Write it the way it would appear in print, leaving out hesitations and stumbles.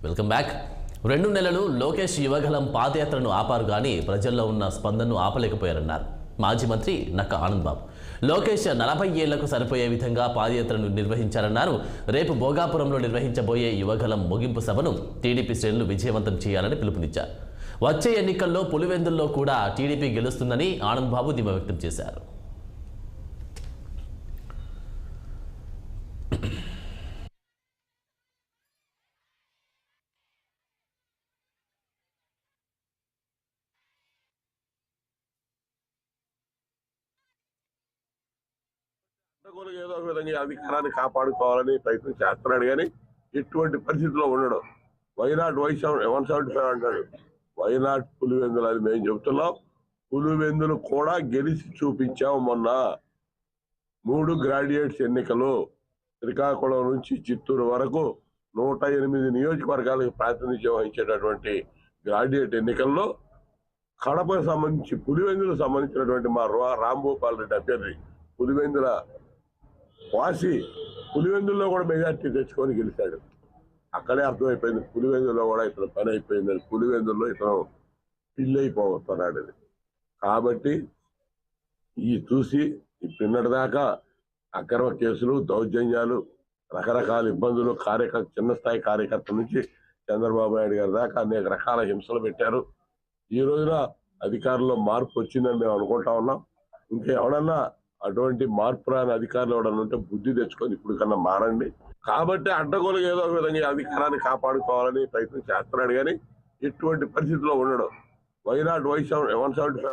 Welcome back. 2 నెలలు లోకేష్ యువగలం పాదయాత్రను ఆపారు కానీ ప్రజల్లో ఉన్న స్పందనను ఆపలేకపోయారన్నారు మాజీ మంత్రి నక్క ఆనంద్ బాబు. లోకేష్ 40 ఏళ్లకు సరిపోయే విధంగా పాదయాత్రను నిర్వహించారన్నారు. రేపు భోగాపురంలో నిర్వహించబోయే యువగలం ముగింపు సభను టీడీపీ శ్రేణులు విజయవంతం చేయాలని పిలుపునిచ్చారు. వచ్చే ఎన్నికల్లో పులివెందుల్లో కూడా టీడీపీ గెలుస్తుందని ఆనంద్ బాబు ధీమా వ్యక్తం చేశారు. ఏదో ఒక విధంగా అధికారాన్ని కాపాడుకోవాలని ప్రయత్నం చేస్తున్నాడు కానీ ఎటువంటి పరిస్థితిలో ఉండడం. వైనాట్ 175 అంటాడు. వైనాట్ పులివెందులు అని మేము చెబుతున్నాం. పులివెందులు కూడా గెలిచి చూపించాం. మొన్న 3 గ్రాడ్యుయేట్స్ ఎన్నికలు శ్రీకాకుళం నుంచి చిత్తూరు వరకు 108 నియోజకవర్గాలకు ప్రాతినిధ్యం వహించేటటువంటి గ్రాడ్యుయేట్ ఎన్నికల్లో కడపకు సంబంధించి పులివెందులకు సంబంధించినటువంటి మా రాంభూపాల్ రెడ్డి అభ్యర్థి పులివెందుల వాసి పులివెందుల్లో కూడా మెజార్టీ తెచ్చుకొని గెలిచాడు. అక్కడే అర్థమైపోయింది పులివెందుల్లో కూడా ఇతను పని అయిపోయిందని. పులివెందుల్లో ఇతను పిల్లైపోతున్నాడు. కాబట్టి ఈ చూసి నిన్నటిదాకా అక్రమ కేసులు, దౌర్జన్యాలు, రకరకాల ఇబ్బందులు, చిన్న స్థాయి కార్యకర్తల నుంచి చంద్రబాబు నాయుడు గారి దాకా అనేక రకాల హింసలు పెట్టారు. ఈ రోజున అధికారంలో మార్పు వచ్చిందని మేము అనుకుంటా ఉన్నాం. ఇంకా ఎవడన్నా అటువంటి మార్పు రాని అధికారులు ఎవడన్నా ఉంటే బుద్ధి తెచ్చుకొని ఇప్పుడు కన్నా మారండి. కాబట్టి అడ్డగోలుగా ఏదో ఒక విధంగా అధికారాన్ని కాపాడుకోవాలని ప్రయత్నం చేస్తున్నాడు కానీ ఎటువంటి పరిస్థితిలో ఉండడం. వైనాట్ 175